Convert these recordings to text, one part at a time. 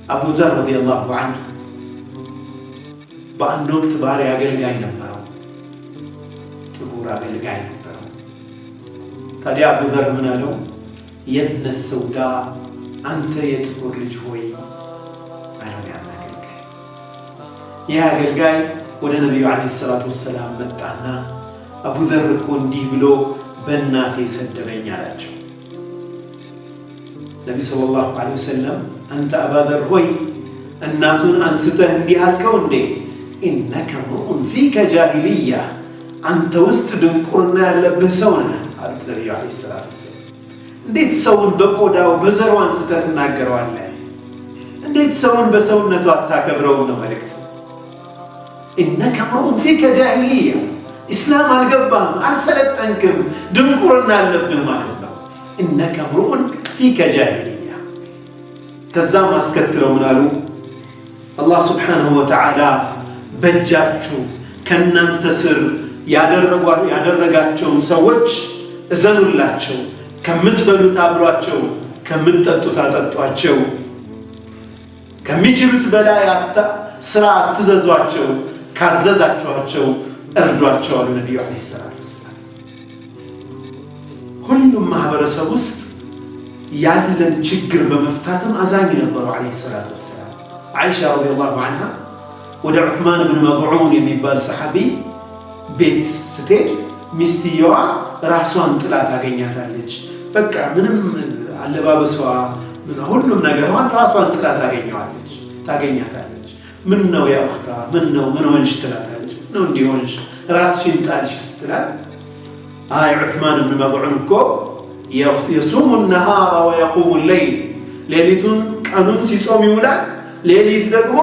أبو ذر رضي الله عنه በአንድ ወቅት ባሪያ አገልጋይ ነበረው። ጥቁር አገልጋይ ነበረው። ታዲያ አቡ ዘር ምን አለው? የብነ ሰውዳ አንተ የጥቁር ልጅ ሆይ አለው። ያን አገልጋይ ይህ አገልጋይ ወደ ነቢዩ ዓለይሂ ሰላቱ ወሰላም መጣና አቡ ዘር እኮ እንዲህ ብሎ በእናቴ ሰደበኝ አላቸው። ነቢ ሰለላሁ ዐለይሂ ወሰለም አንተ አባ ዘር ሆይ እናቱን አንስተህ እንዲህ አልከው እንዴ? ኢነከ ምርኡን ፊከ ጃሂልያ አንተ ውስጥ ድንቁርና ያለብህ ሰው ነህ አሉት ነቢዩ ዓለይሂ ሰላቱ ወሰላም። እንዴት ሰውን በቆዳው በዘሩ አንስተህ ትናገረዋለህ? እንዴት ሰውን በሰውነቱ አታከብረውም ነው መልእክቱ። ኢነከ ምርኡን ፊከ ጃሂልያ ኢስላም አልገባህም፣ አልሰለጠንክም፣ ድንቁርና አለብህ ማለት ነው። ኢነከ ምርኡን ፊከ ጃሂልያ። ከዛም አስከትለው ምን አሉ? አላህ ስብሓንሁ ወተዓላ በእጃችሁ ከእናንተ ስር ያደረጋቸውን ሰዎች እዘኑላቸው፣ ከምትበሉት አብሏቸው፣ ከምትጠጡት አጠጧቸው፣ ከሚችሉት በላይ ስራ አትዘዟቸው፣ ካዘዛችኋቸው እርዷቸው አሉ ነቢዩ ዓለይሂ ሰላቱ ወሰላም። ሁሉም ማህበረሰብ ውስጥ ያለን ችግር በመፍታትም አዛኝ ነበሩ ዓለይሂ ሰላቱ ወሰላም። አይሻ ረዲየላሁ ዐንሃ ወደ ዑስማን ብን መዝዑን የሚባል ሰሐቢ ቤት ስትሄድ ሚስትየዋ ራሷን ጥላ ታገኛታለች። በቃ ምንም አለባበሷ ሁሉም ነገሯን ራሷን ጥላ ታገኛታለች። ምን ነው ያ እኽታ ምን ሆንሽ ትላታለች። ምን ነው እንዲሆንሽ ራስሽን ጣልሽ ስትላት አይ ዑስማን ብን መዝዑን እኮ የሱሙ ነሃራ ወየቁሙ ሌይል ሌሊቱን ቀኑን ሲጾም ይውላል፣ ሌሊት ደግሞ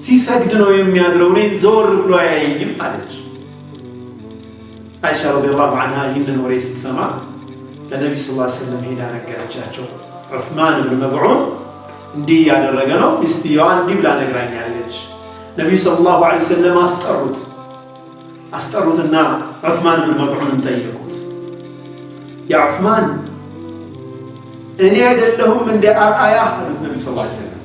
ሲሰግድ ነው የሚያድረው፣ እኔን ዘወር ብሎ አያየኝም አለች። አይሻ ረዲየላሁ ዐንሃ ይህንን ወሬ ስትሰማ ለነቢ ስ ላ ስለም ሄዳ ነገረቻቸው። ዑስማን ብን መዝዑን እንዲህ ያደረገ ነው፣ ሚስትየዋ እንዲህ ብላ ነግራኛለች። ነቢዩ ሰለላሁ ዐለይሂ ወሰለም አስጠሩትና ዑስማን ብን መዝዑንን ጠየቁት። ያ ዑስማን እኔ አይደለሁም እንደ አርአያ አሉት ነቢ ስ ላ ስለም።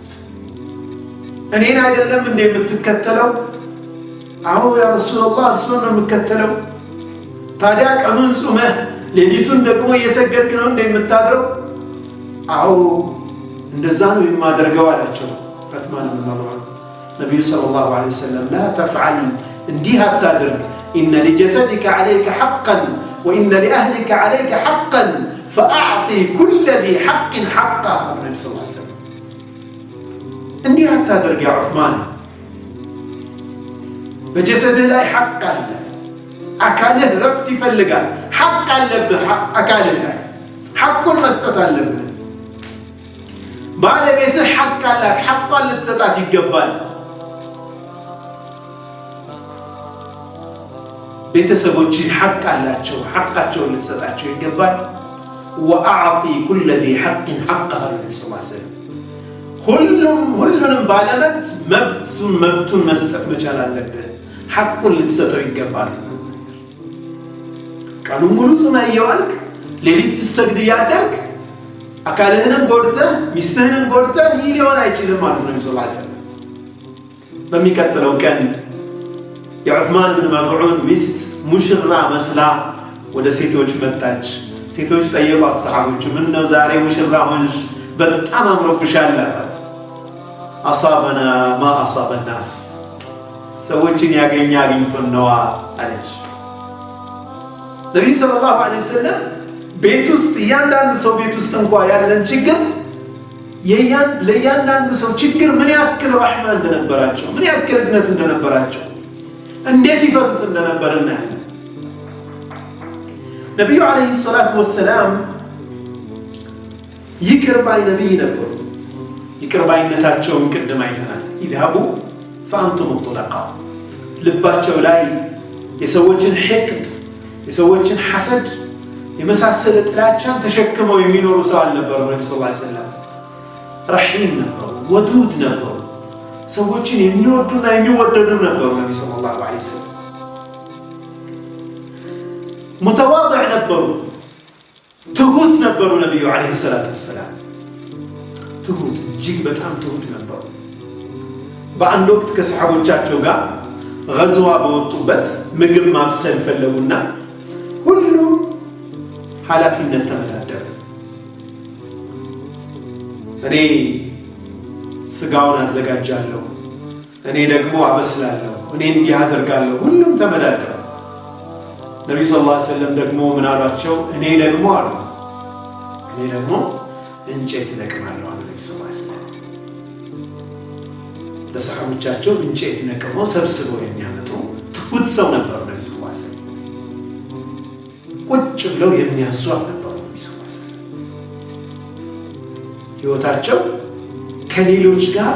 እኔን አይደለም እንደ የምትከተለው? አዎ ያ ረሱላላህ እርሱን ነው የምከተለው። ታዲያ ቀኑን ጾመህ ሌሊቱን ደግሞ እየሰገድክ ነው እንደ የምታድረው? አዎ እንደዛ ነው የማደርገው አላቸው ዑስማን ብን መዝዑን። ነቢዩ ሰለላሁ ዐለይሂ ወሰለም ላ ተፍዐል እንዲህ አታድርግ፣ ኢነ ሊጀሰዲከ ዐለይከ ሐቀን ወኢነ ሊአህሊከ ዐለይከ ሐቀን ፈአዕጢ ኩለ ዚ ሐቅን ሐቃ አሉ ነቢ ስ ላ ሰለም። እንዲህ አታደርግ ያ ዑስማን፣ በጀሰድህ ላይ ሐቅ አለ፣ አካልህ ረፍት ይፈልጋል፣ ሐቅ አለብህ፣ አካልህ ላይ ሐቁን መስጠት አለብህ። ባለቤትህ ሐቅ አላት፣ ሐቋን ልትሰጣት ይገባል። ቤተሰቦችህ ሐቅ አላቸው፣ ሐቃቸውን ልትሰጣቸው ይገባል። ወአዕጢ ኩለ ዚ ሐቅን ሐቀህ አሉ ነቢ ስ ላ ሰለም። ሁሉንም ባለመብት መብቱን መስጠት መቻል አለብህ፣ ሐቁን ልትሰጠው ይገባል። ቀኑን ሙሉ ጾመህ እየዋልክ ሌሊት ስትሰግድ እያደርክ አካልህንም ጎድተህ ሚስትህንም ጎድተህ ይህ ሊሆን አይችልም ማለት ነቢ ስ ላ ሰለም። በሚቀጥለው ቀን የዑስማን ብን መዝዑን ሚስት ሙሽራ መስላ ወደ ሴቶች መጣች። ሴቶች ጠየቋት ሰሓቦቹ፣ ምን ነው ዛሬ ሙሽራ ሆንሽ? በጣም አምሮብሻል አሏት። አሳበና ማ አሳበ ናስ፣ ሰዎችን ያገኘ አግኝቶን ነዋ አለች። ነቢዩ ሰለላሁ ዐለይሂ ወሰለም ቤት ውስጥ እያንዳንዱ ሰው ቤት ውስጥ እንኳ ያለን ችግር ለእያንዳንዱ ሰው ችግር ምን ያክል ረሕማ እንደነበራቸው፣ ምን ያክል እዝነት እንደነበራቸው፣ እንዴት ይፈቱት እንደነበር እናያለን። ነቢዩ ዓለይሂ ሰላቱ ወሰላም ይቅር ባይ ነቢይ ነበሩ። ይቅር ባይነታቸውን ቅድም አይተናል። ኢዝሀቡ ፈአንቱም ጡለቃ፣ ልባቸው ላይ የሰዎችን ሕቅድ፣ የሰዎችን ሐሰድ የመሳሰለ ጥላቻን ተሸክመው የሚኖሩ ሰው አልነበሩ። ነቢ ስ ላ ሰለም ረሒም ነበሩ፣ ወዱድ ነበሩ፣ ሰዎችን የሚወዱና የሚወደዱ ነበሩ። ነቢ ሰለላሁ ዐለይሂ ወሰለም ሙተዋድዕ ነበሩ፣ ትሁት ነበሩ። ነቢዩ ዓለይሂ ሰላቱ ወሰላም ትሁት እጅግ በጣም ትሁት ነበሩ። በአንድ ወቅት ከሰሃቦቻቸው ጋር غزوة በወጡበት ምግብ ማብሰል ፈለጉና ሁሉም ኃላፊነት ተመዳደሩ። እኔ ስጋውን አዘጋጃለሁ፣ እኔ ደግሞ አበስላለሁ፣ እኔ እንዲህ አደርጋለሁ። ሁሉም ተመዳደሩ። ነብዩ ሰለላሁ ዐለይሂ ወሰለም ደግሞ ምን አሏቸው? እኔ ደግሞ እንጨት እለቅማለሁ አሉ ነብዩ ሰለላሁ ዐለይሂ ወሰለም። ለሰሃቦቻቸው እንጨት ነቅመው ሰብስበው የሚያመጡ ትሁት ሰው ነበሩ ነብዩ ሰለላሁ ዐለይሂ ወሰለም። ቁጭ ብለው የሚያሱ አልነበሩ ነብዩ ሰለላሁ ዐለይሂ ወሰለም። ህይወታቸው ከሌሎች ጋር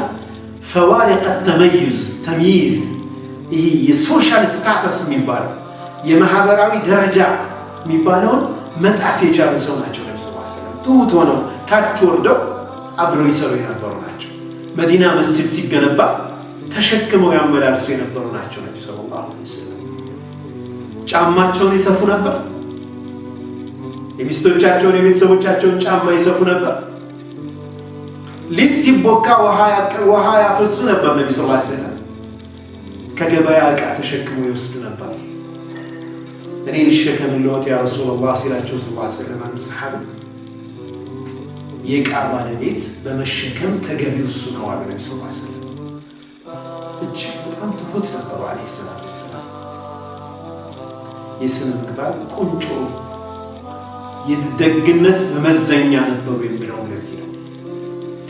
ፈዋሪቅ ተምይዝ ይሄ የሶሻል ስታተስ የሚባለው የማህበራዊ ደረጃ የሚባለውን መጣስ የቻሉ ሰው ናቸው ነብዩ ሰለላሁ ዐለይሂ ወሰለም። ትሁት ሆነው ታች ወርደው አብረው ይሰሩ የነበሩ ናቸው። መዲና መስጂድ ሲገነባ ተሸክመው ያመላልሱ የነበሩ ናቸው ነብዩ ሰለላሁ ዐለይሂ ወሰለም። ጫማቸውን ይሰፉ ነበር። የሚስቶቻቸውን የቤተሰቦቻቸውን ጫማ ይሰፉ ነበር። ሊጥ ሲቦካ ውሃ ያፈሱ ነበር ነብዩ ሰለላሁ ዐለይሂ ወሰለም። ከገበያ ዕቃ ተሸክመው ይወስዱ ነበር። እኔ ልሸከምልዎት ያ ረሱላህ ሲላቸው ሰለላሁ ዐለይሂ ወሰለም አንድ ሰሃቢ የዕቃ ባለቤት በመሸከም ተገቢው እሱ ነው አሉ ነብዩ ሰለላሁ ዐለይሂ ወሰለም። እጅግ በጣም ትሁት ነበሩ አለይሂ ሰላቱ ወሰላም። የስነ ምግባር ቁንጮ የደግነት መመዘኛ ነበሩ የሚለው ለዚህ ነው።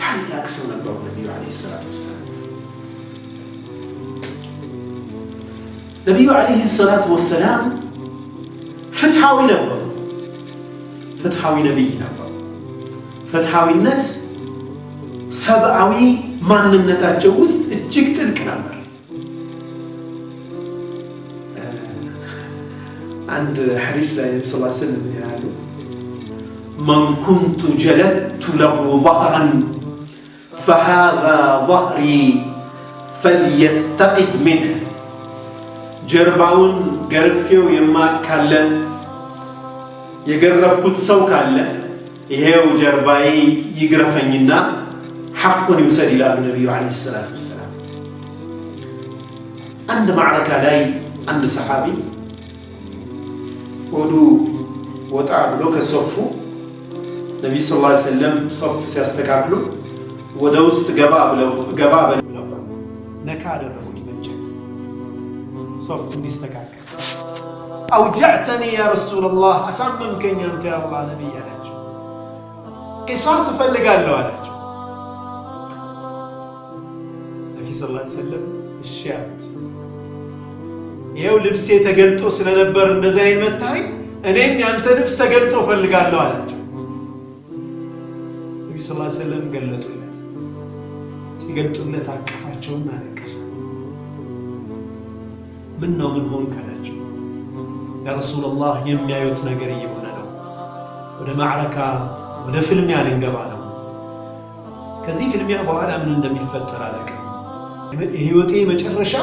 ታላቅ ሰው ነበሩ ነብዩ አለይሂ ሰላቱ ወሰላም። ነብዩ አለይሂ ሰላቱ ወሰላም ፍትሃዊ ነበሩ። ፍትሃዊ ነብይ ነበሩ። ፍትሃዊነት ሰብአዊ ማንነታቸው ውስጥ እጅግ ጥልቅ ነበር። አንድ ሐዲስ ላይ ነብዩ ሰለላሁ ዐለይሂ ወሰለም ይላሉ من كنت جلدت له ظهرا فهذا ظهري فليستقد منه ጀርባውን ገርፌው የማካለ የገረፍኩት ሰው ካለ ይሄው ጀርባዬ ይግረፈኝና ሐቁን ይውሰድ ይላሉ ነብዩ አለይሂ ሰላቱ ወሰላም። አንድ ማዕረካ ላይ አንድ ሰሃቢ ወዱ ወጣ ብሎ ከሶፉ ነብዩ ሰለላሁ ዐለይሂ ወሰለም ሶፍ ሲያስተካክሉ ወደ ውስጥ ገባ ብለው ነካ አደረጉት በእንጨት ሶፍ እንዲስተካከል። አውጀዕተኒ ያ ረሱላህ አሳመምከኝ አንተ ያ አላህ ነብይ አላቸው። ቂሳስ እፈልጋለሁ አላቸው። ነብዩ ሰለላሁ ዐለይሂ ወሰለም እሺ አሉት። ይኸው ልብሴ ተገልጦ ስለነበር እንደዚህ አይመታይ እኔም ያንተ ልብስ ተገልጦ እፈልጋለሁ አላቸው። ነብዩ ሰለላሁ ዐለይሂ ወሰለም ገለጡለት። ሲገልጡለት አቀፋቸውና አለቀሰ። ምን ሆንክ አላቸው። ያ ረሱላህ የሚያዩት ነገር እየሆነ ነው። ወደ ማዕረካ ወደ ፍልሚያ ልንገባ ነው። ከዚህ ፍልሚያ በኋላ ምን እንደሚፈጠር አላውቅም። የህይወቴ መጨረሻ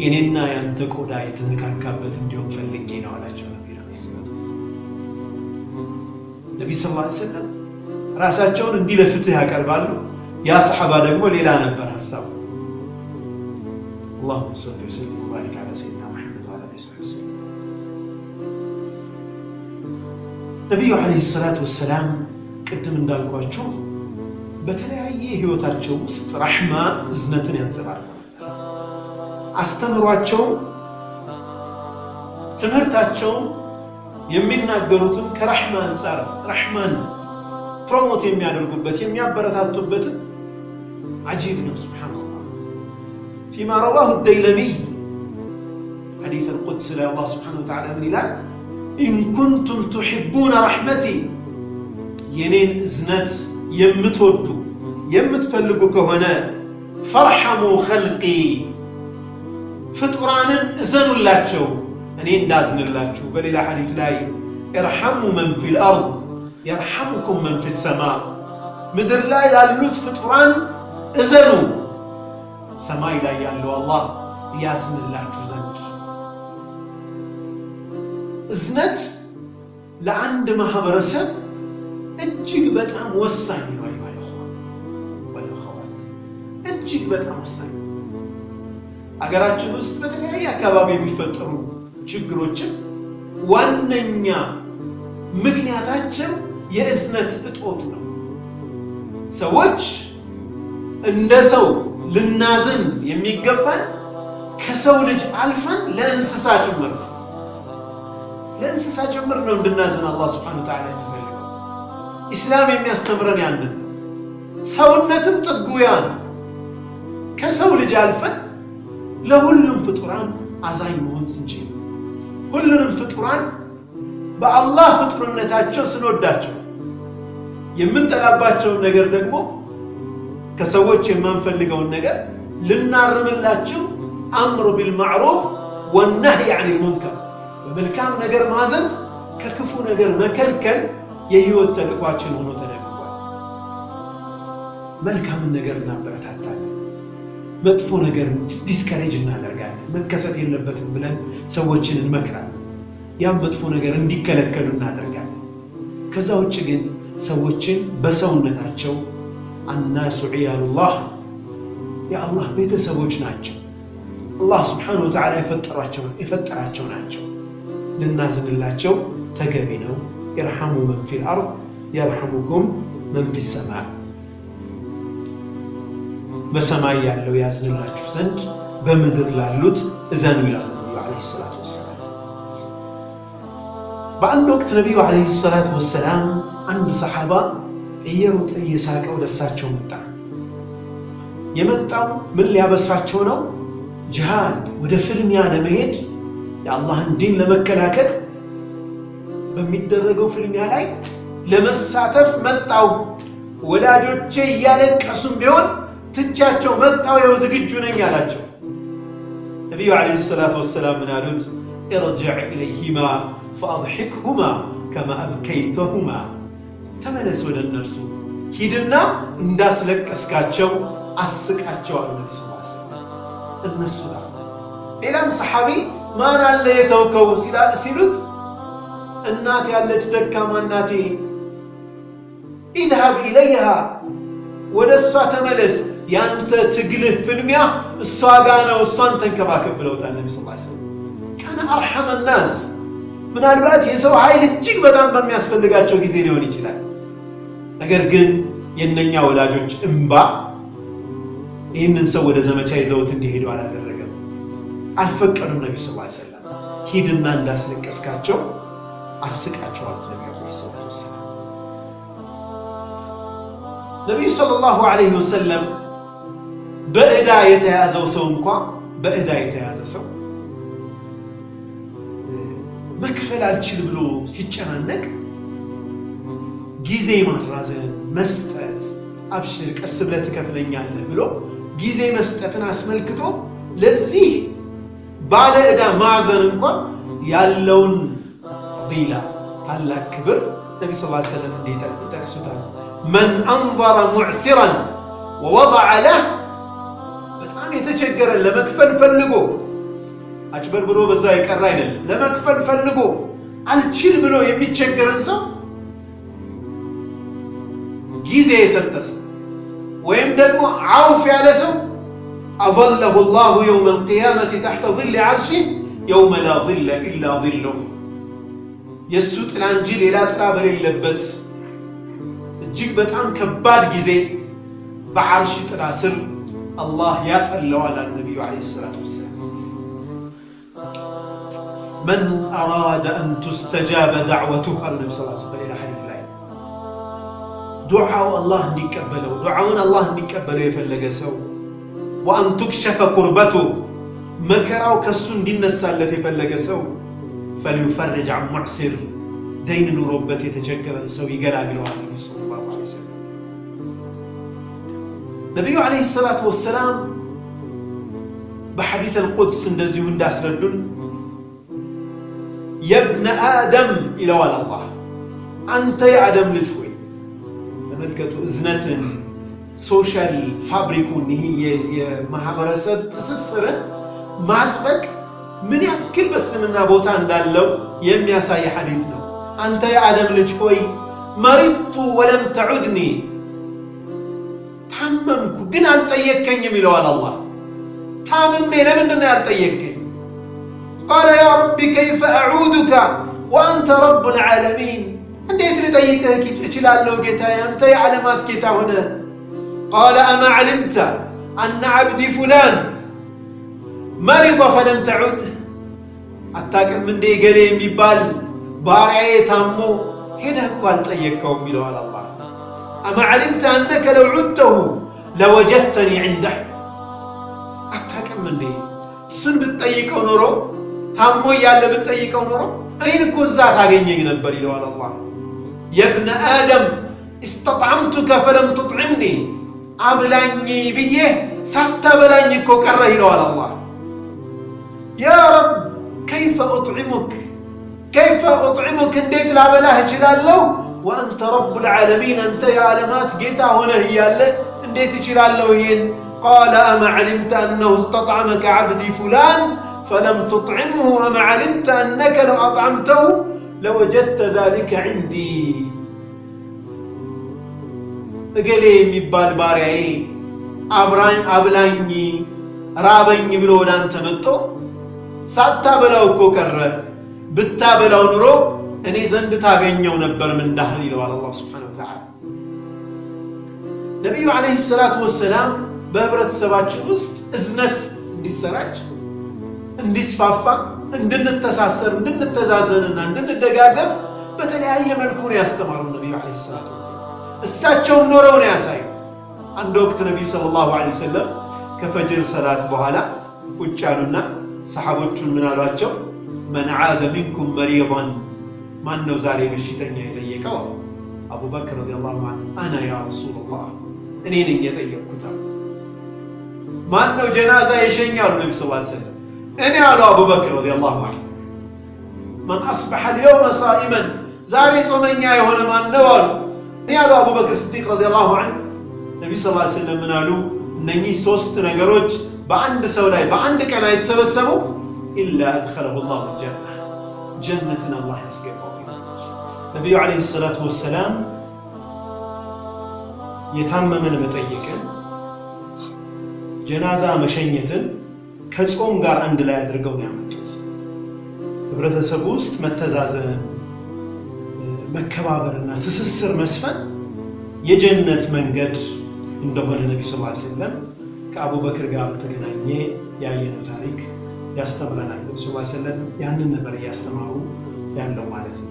የኔና ያንተ ቆዳ የተነካካበት እንዲሆን ፈልጌ ነው አላቸው ነብዩ ሰለላሁ ዐለይሂ ወሰለም። ነብዩ ሰለላሁ ዐለይሂ ወሰለም ራሳቸውን እንዲህ ለፍትህ ያቀርባሉ። ያ ሰሃባ ደግሞ ሌላ ነበር ሐሳቡ። اللهم صل وسلم وبارك على سيدنا محمد وعلى اله وصحبه وسلم። ነብዩ አለይሂ ሰላቱ ወሰላም ቅድም እንዳልኳችሁ በተለያየ ህይወታቸው ውስጥ ረህማ እዝነትን ያንጸባርቃሉ። አስተምሯቸው ትምህርታቸው የሚናገሩትም ከረህማ አንፃር ረህማን ፕሮሞት የሚያደርጉበት የሚያበረታቱበት عجيب ነው سبحان الله. فيما رواه الديلمي حديث القدس لا الله سبحانه وتعالى من إله إن كنتم تحبون رحمتي ينين إزنت يمتودوا يمتفلقوا كهنا فارحموا خلقي فطرانا إزنوا اللاتشو أنين دازن اللاتشو بل إلى حديث لاي ارحموا من في الأرض يرحمكم من في السماء. مدر لا يالوت فطران إزنوا سماي لا يالو الله ياسن اللاتشو زند. إزنت لعند ما هبرسب እጅግ በጣም ወሳኝ ነው። እጅግ በጣም ወሳኝ። አገራችን ውስጥ በተለያየ አካባቢ የሚፈጠሩ ችግሮችን ዋነኛ ምክንያታቸው የእዝነት እጦት ነው። ሰዎች እንደ ሰው ልናዝን የሚገባን ከሰው ልጅ አልፈን ለእንስሳ ጭምር ነው እንድናዝን አላህ Subhanahu Wa Ta'ala የሚፈልገው። ኢስላም የሚያስተምረን ያንን ሰውነትም ጥጉ ያ ነው። ከሰው ልጅ አልፈን ለሁሉም ፍጡራን አዛኝ መሆን ስንችል፣ ሁሉንም ፍጡራን በአላህ ፍጡርነታቸው ስንወዳቸው፣ የምንጠላባቸውን ነገር ደግሞ ከሰዎች የማንፈልገውን ነገር ልናርምላቸው አምሩ ቢልማዕሩፍ ወነህይ ዐኒል ሙንከር፣ በመልካም ነገር ማዘዝ ከክፉ ነገር መከልከል የህይወት ተልዕኳችን ሆኖ ተደርጓል። መልካምን ነገር እናበረታታለን፣ መጥፎ ነገር ዲስከሬጅ እናደርጋለን። መከሰት የለበትም ብለን ሰዎችን እንመክራለን፣ ያም መጥፎ ነገር እንዲከለከሉ እናደርጋለን። ከዛ ውጭ ግን ሰዎችን በሰውነታቸው አናሱ ዒያሉላህ የአላህ ቤተሰቦች ናቸው፣ አላህ Subhanahu Wa Ta'ala የፈጠራቸው ናቸው። ልናዝንላቸው ተገቢ ነው። ይርሐሙ መን ፊል አርድ የርሐሙኩም መን ፊስ ሰማዕ። በሰማይ ያለው ያዝንላችሁ ዘንድ በምድር ላሉት እዘኑ ይላሉ ነቢዩ ዓለይሂ ሰላቱ ወሰላም። በአንድ ወቅት ነቢዩ ዓለይሂ ሰላቱ ወሰላም አንድ ሰሓባ እየሮጠ እየሳቀ ወደ እሳቸው መጣ። የመጣው ምን ሊያበስራቸው ነው? ጂሃድ፣ ወደ ፍልሚያ ለመሄድ የአላህን ዲን ለመከላከል በሚደረገው ፍልሚያ ላይ ለመሳተፍ መጣው። ወላጆቼ እያለቀሱም ቢሆን ትቻቸው መጣው፣ ይኸው ዝግጁ ነኝ አላቸው። ነቢዩ ዓለይሂ ሰላቱ ወሰላም ምን አሉት? ኢርጅዕ ኢለይሂማ ፈአድሒክሁማ ከማ አብከይተሁማ። ተመለስ ወደ እነርሱ ሂድና እንዳስለቀስካቸው አስቃቸው አሉ ነቢ ሰለላሁ ዐለይሂ ወሰለም። እነሱ ሌላም ሰሓቢ ማን አለ የተውከው ሲሉት እናት ያለች ደካማ እናቴ፣ ኢድሃብ ኢለይሃ ወደ እሷ ተመለስ፣ ያንተ ትግልህ ፍልሚያ እሷ ጋ ነው፣ እሷን ተንከባከብ ብለውታል ነቢ ሰለላሁ ዐለይሂ ወሰለም። ካነ አርሐመ ናስ። ምናልባት የሰው ኃይል እጅግ በጣም በሚያስፈልጋቸው ጊዜ ሊሆን ይችላል። ነገር ግን የእነኛ ወላጆች እንባ ይህንን ሰው ወደ ዘመቻ ይዘውት እንዲሄዱ አላደረገም፣ አልፈቀዱም። ነቢ ሰለላሁ ዐለይሂ ወሰለም ሂድና እንዳስለቀስካቸው አስቃቸው አሉት ነቢ ሰለላሁ ዐለይሂ ወሰለም። ነቢዩ ሰለላሁ ዐለይሂ ወሰለም በዕዳ የተያዘው ሰው እንኳ በዕዳ የተያዘ ሰው መክፈል አልችል ብሎ ሲጨናነቅ ጊዜ ማራዘን መስጠት፣ አብሽር ቀስ ብለህ ትከፍለኛለህ ብሎ ጊዜ መስጠትን አስመልክቶ ለዚህ ባለ ዕዳ ማዘን እንኳን ያለውን ቢላ ታላቅ ክብር ነቢ ሰለላሁ ዐለይሂ ወሰለም እንዲጠቅሱታል። መን አንዘረ ሙዕሲራን ወወضዐ ለህ፣ በጣም የተቸገረን ለመክፈል ፈልጎ አጭበርብሮ በዛ የቀረ አይደለም፣ ለመክፈል ፈልጎ አልችል ብሎ የሚቸገረን ሰው ጊዜ የሰጠ ሰው ወይም ደግሞ አውፍ ያለ ሰው አظለሁ ላሁ የውመ ልቅያመት ተሕተ ظል ዓርሺህ የውመ ላ ظለ ኢላ ظሉህ፣ የእሱ ጥላ እንጂ ሌላ ጥላ በሌለበት እጅግ በጣም ከባድ ጊዜ በዓርሽ ጥላ ስር አላህ ያጠለዋል አሉ ነቢዩ ዓለይሂ ሰላቱ ወሰላም። መን አራደ አን ቱስተጃበ ዳዕወቱህ አሉ ነቢ ሰለላሁ ዐለይሂ ወሰለም በሌላ ሐዲስ ላይ ዱዓው አላህ እንዲቀበለው ዱዓውን አላህ እንዲቀበለው የፈለገ ሰው ወአን ቱክሸፈ ኩርበቱ መከራው ከሱ እንዲነሳለት የፈለገ ሰው ፈሊዩፈርጅ ዐን ሙዕሲር ደይን ኑሮበት የተቸገረን ሰው ይገላግለዋል ነቢ ሰለላሁ ዐለይሂ ወሰለም። ነቢዩ ዓለይሂ ሰላቱ ወሰላም በሐዲስ አልቁድስ እንደዚሁ እንዳስረዱን የብነ አደም ይለዋል አላህ፣ አንተ የአደም ልጅ ሆይ ተመልከቱ እዝነትን፣ ሶሻል ፋብሪኩን፣ ይሄ የማህበረሰብ ትስስርን ማጥበቅ ምን ያክል በእስልምና ቦታ እንዳለው የሚያሳይ ሐዲስ ነው። አንተ የአደም ልጅ ሆይ መሪቱ ወለም ተዑድኒ፣ ታመምኩ ግን አልጠየከኝም ይለዋል አላህ ታምሜ ለምንድነው ያልጠየከኝ قال يا ربي كيف أعودك وأنت رب العالمين እንዴት ልጠይቅህ እችላለሁ ጌታዬ አንተ የዓለማት ጌታ ሆነ قال أما علمت أن عبدي فلان مرض فلم تعد አታውቅም እንዴ ገሌ የሚባል ባሪያዬ ታሞ ሄደህ እኮ አልጠየቅከውም ይለዋል አላህ أما علمت أنك لو عدته لوجدتني عنده አታውቅም እንዴ እሱን ብትጠይቀው ኖሮ ታሞ ያለ ብትጠይቀው ኖሮ እኔን እኮ እዛ ታገኘኝ ነበር ይለዋል አላህ يا ابن آدم استطعمتك فلم تطعمني أبلاني بيه ساتبلاني كو كره يلوال الله يا رب كيف أطعمك انديت لا بلاه جلالو وأنت رب العالمين أنت يا علمات جيتا هنا هي اللي انديت جلالو ين قال أما علمت أنه استطعمك عبدي فلان فلم تطعمه أما علمت أنك لو أطعمته لوجدت ذلك عندي እገሌ የሚባል ባሪያዬ አብላኝ ራበኝ ብሎ ወዳንተ መጥቶ ሳታበላው እኮ ቀረ ብታበላው ኑሮ እኔ ዘንድ ታገኘው ነበር ምንዳህን ይለዋል አላህ Subhanahu Wa Ta'ala ነብዩ አለይሂ ሰላቱ ወሰላም በህብረተሰባችን ውስጥ እዝነት እንዲሰራጭ እንዲስፋፋ እንድንተሳሰር እንድንተዛዘንና እንድንደጋገፍ በተለያየ መልኩ ነው ያስተማሩን ነብዩ አለይሂ ሰላቱ ወሰላም እሳቸው ኖረው ነው ያሳዩ አንድ ወቅት ነብዩ ሰለላሁ ዐለይሂ ወሰለም ከፈጅር ሰላት በኋላ ቁጭ አሉና ሰሃቦቹን ምን አሏቸው من عاد منكم مريضا ማን ነው ዛሬ በሽተኛ የጠየቀው አቡበክር ረዲየላሁ ዐንሁ انا يا رسول الله እኔ ነኝ የጠየቅኩት ማን ነው ጀናዛ የሸኛው ነብዩ ሰለላሁ ዐለይሂ ወሰለም እኔ አሉ አቡበክር ረዲየላሁ ዐንሁ من اصبح اليوم صائما ዛሬ ጾመኛ የሆነ ማን ነው አሉ ያሉ አቡበክር ሲዲቅ ረዲየላሁ ዐንሁ ነብዩ ሰለላሁ ዐለይሂ ወሰለም ምን አሉ እነኚህ ሶስት ነገሮች በአንድ ሰው ላይ በአንድ ቀን አይሰበሰቡ ኢላ አድኸለሁ الله الجنة ጀነትን አላህ ያስገባው ነብዩ ዐለይሂ ሰላቱ ወሰላም የታመመን መጠየቅን ጀናዛ መሸኘትን ከጾም ጋር አንድ ላይ አድርገው ነው ያመጡት ህብረተሰቡ ውስጥ መተዛዘን መከባበርና ትስስር መስፈን የጀነት መንገድ እንደሆነ ነብዩ ሰለላሁ ዐለይሂ ወሰለም ከአቡበክር ጋር በተገናኘ ያየነው ታሪክ ያስተምረናል ነብዩ ሰለላሁ ዐለይሂ ወሰለም ያንን ነበር ያስተማሩ ያለው ማለት ነው